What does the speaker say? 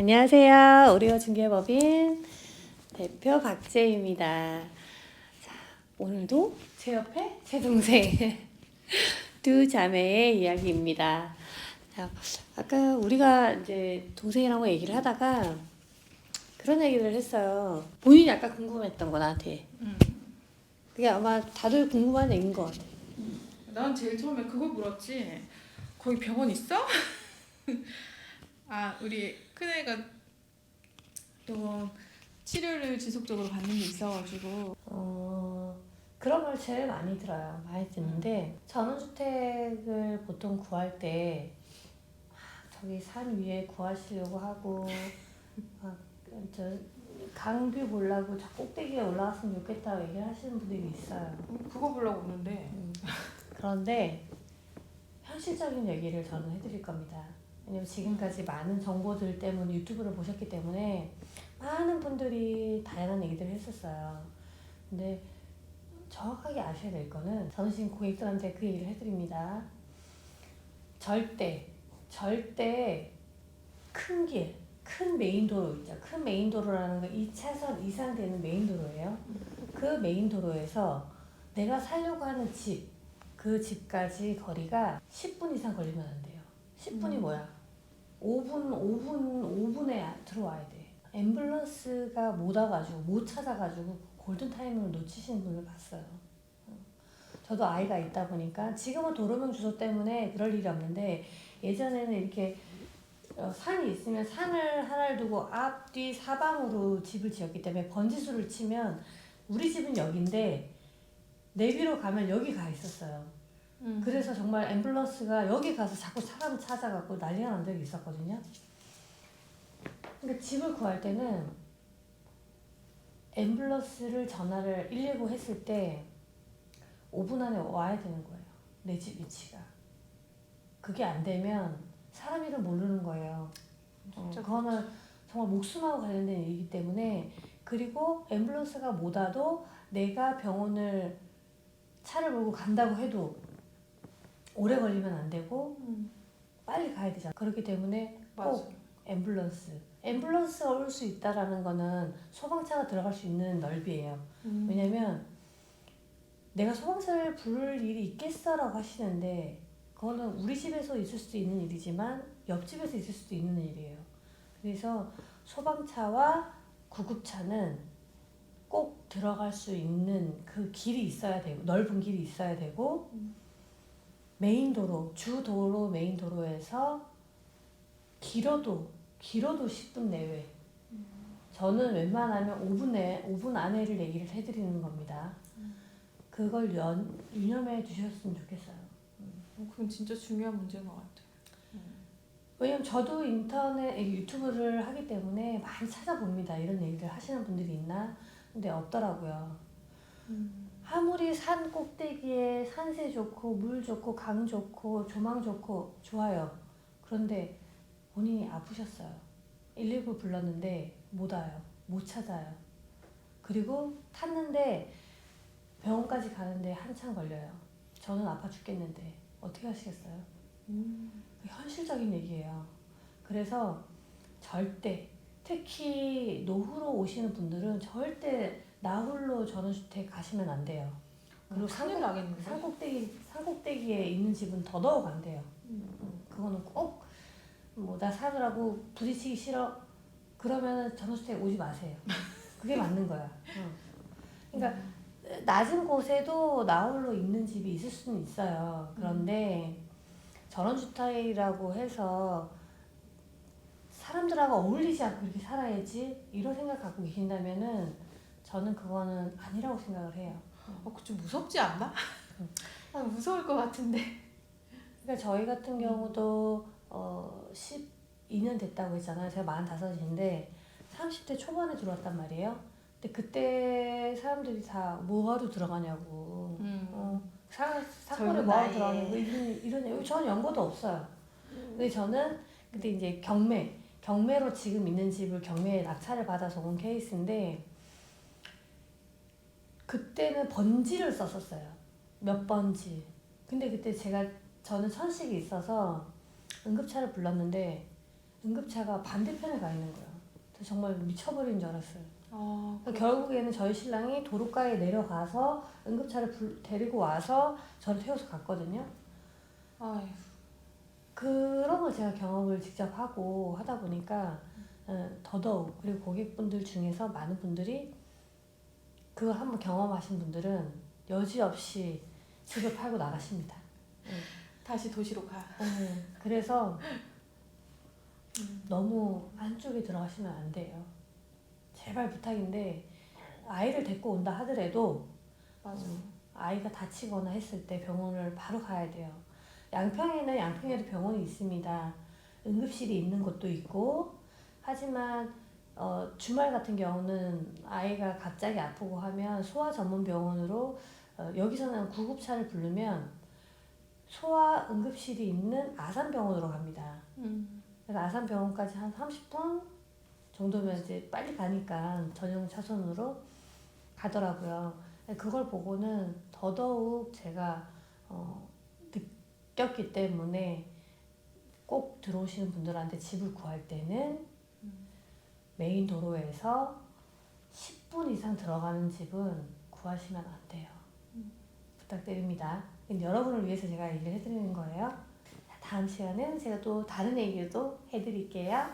안녕하세요. 우리가 중개법인 대표 박재입니다. 자, 오늘도 제 옆에 제 동생 두 자매의 이야기입니다. 자, 아까 우리가 이제 동생이랑 얘기를 하다가 그런 얘기를 했어요. 본인이 아까 궁금했던 거 나한테. 그게 아마 다들 궁금한 얘기인 것 같아. 난 제일 처음에 그걸 물었지. 거기 병원 있어? 아, 우리 큰애가 또 치료를 지속적으로 받는 게 있어가지고. 그런 걸 제일 많이 들어요. 많이 듣는데 전원주택을 보통 구할 때 저기 산 위에 구하시려고 하고 저 강뷰 보려고 저 꼭대기에 올라갔으면 좋겠다고 얘기를 하시는 분들이 있어요. 그거 보려고 오는데. 그런데 현실적인 얘기를 저는 해드릴 겁니다. 왜냐면 지금까지 많은 정보들 때문에 유튜브를 보셨기 때문에 많은 분들이 다양한 얘기들을 했었어요. 근데 정확하게 아셔야 될 거는 저는 지금 고객들한테 그 얘기를 해드립니다. 절대 큰 길, 큰 메인도로 있죠. 큰 메인도로라는 건 2차선 이상 되는 메인도로예요. 그 메인도로에서 내가 살려고 하는 집, 그 집까지 거리가 10분 이상 걸리면 안 돼요. 10분이 뭐야? 5분에 들어와야 돼. 앰뷸런스가 못 와가지고, 못 찾아가지고 골든타임을 놓치시는 분을 봤어요. 저도 아이가 있다 보니까 지금은 도로명 주소 때문에 그럴 일이 없는데 예전에는 이렇게 산이 있으면 산을 하나를 두고 앞, 뒤, 사방으로 집을 지었기 때문에 번지수를 치면 우리 집은 여기인데 내비로 가면 여기 가 있었어요. 그래서 정말 앰뷸런스가 여기 가서 자꾸 사람 찾아갖고 난리가 난 적이 있었거든요. 그러니까 집을 구할 때는 앰뷸런스를 전화를 119 했을 때 5분 안에 와야 되는 거예요. 내 집 위치가. 그게 안 되면 사람 이름 모르는 거예요. 그거는 정말 목숨하고 관련된 일이기 때문에. 그리고 앰뷸런스가 못 와도 내가 병원을 차를 몰고 간다고 해도 오래 걸리면 안 되고 빨리 가야 되잖아. 그렇기 때문에 꼭 앰뷸런스가 올 수 있다라는 거는 소방차가 들어갈 수 있는 넓이에요. 왜냐면 내가 소방차를 부를 일이 있겠어라고 하시는데 그거는 우리 집에서 있을 수도 있는 일이지만 옆집에서 있을 수도 있는 일이에요. 그래서 소방차와 구급차는 꼭 들어갈 수 있는 그 길이 있어야 되고 넓은 길이 있어야 되고 메인 도로, 주도로 메인 도로에서 길어도 10분 내외. 저는 웬만하면 5분 안에를 얘기를 해드리는 겁니다. 그걸 유념해 주셨으면 좋겠어요. 그건 진짜 중요한 문제인 것 같아. 왜냐면 저도 인터넷, 유튜브를 하기 때문에 많이 찾아봅니다. 이런 얘기를 하시는 분들이 있나? 근데 없더라고요. 아무리 산 꼭대기에 산세 좋고 물 좋고 강 좋고 조망 좋고 좋아요. 그런데 본인이 아프셨어요. 119 불렀는데 못 와요. 못 찾아요. 그리고 탔는데 병원까지 가는데 한참 걸려요. 저는 아파 죽겠는데 어떻게 하시겠어요? 현실적인 얘기예요. 그래서 절대, 특히 노후로 오시는 분들은 절대 나홀로 전원주택 가시면 안 돼요. 그리고 큰일 나겠는데? 산꼭대기에 있는 집은 더더욱 안 돼요. 그거는 꼭 나 사느라고 부딪히기 싫어 그러면 전원주택 오지 마세요. 그게 맞는 거야. 그러니까 낮은 곳에도 나홀로 있는 집이 있을 수는 있어요. 그런데 전원주택이라고 해서 사람들하고 어울리지 않고 이렇게 살아야지 이런 생각 갖고 계신다면은 저는 그거는 아니라고 생각을 해요. 그거 좀 무섭지 않나? 무서울 것 같은데. 그러니까 저희 같은 경우도 12년 됐다고 했잖아요. 제가 45인데 30대 초반에 들어왔단 말이에요. 근데 그때 사람들이 다 뭐하러 들어가냐고. 사건에 뭐하러 들어가냐고 이런 저는 연고도 없어요. 근데 저는 그때 이제 경매로 지금 있는 집을 경매에 낙찰을 받아서 온 케이스인데 그때는 번지를 썼었어요. 몇 번지. 근데 그때 저는 천식이 있어서 응급차를 불렀는데 응급차가 반대편에 가 있는 거예요. 그래서 정말 미쳐버린 줄 알았어요. 아, 그러니까 결국에는 저희 신랑이 도로가에 내려가서 응급차를 데리고 와서 저를 태워서 갔거든요. 아휴, 그런 걸 제가 경험을 직접 하고 하다 보니까 더더욱, 그리고 고객분들 중에서 많은 분들이 그걸 한번 경험하신 분들은 여지없이 집을 팔고 나가십니다. 다시 도시로 가. 그래서 너무 안쪽에 들어가시면 안 돼요. 제발 부탁인데 아이를 데리고 온다 하더라도 맞아. 아이가 다치거나 했을 때 병원을 바로 가야 돼요. 양평에는 양평에도 병원이 있습니다. 응급실이 있는 곳도 있고, 하지만 주말 같은 경우는 아이가 갑자기 아프고 하면 소아 전문 병원으로 여기서는 구급차를 부르면 소아 응급실이 있는 아산병원으로 갑니다. 그래서 아산병원까지 한 30분 정도면 이제 빨리 가니까 전용 차선으로 가더라고요. 그걸 보고는 더더욱 제가 느꼈기 때문에 꼭 들어오시는 분들한테 집을 구할 때는 메인 도로에서 10분 이상 들어가는 집은 구하시면 안 돼요. 부탁드립니다. 여러분을 위해서 제가 얘기를 해드리는 거예요. 다음 시간에는 제가 또 다른 얘기도 해드릴게요.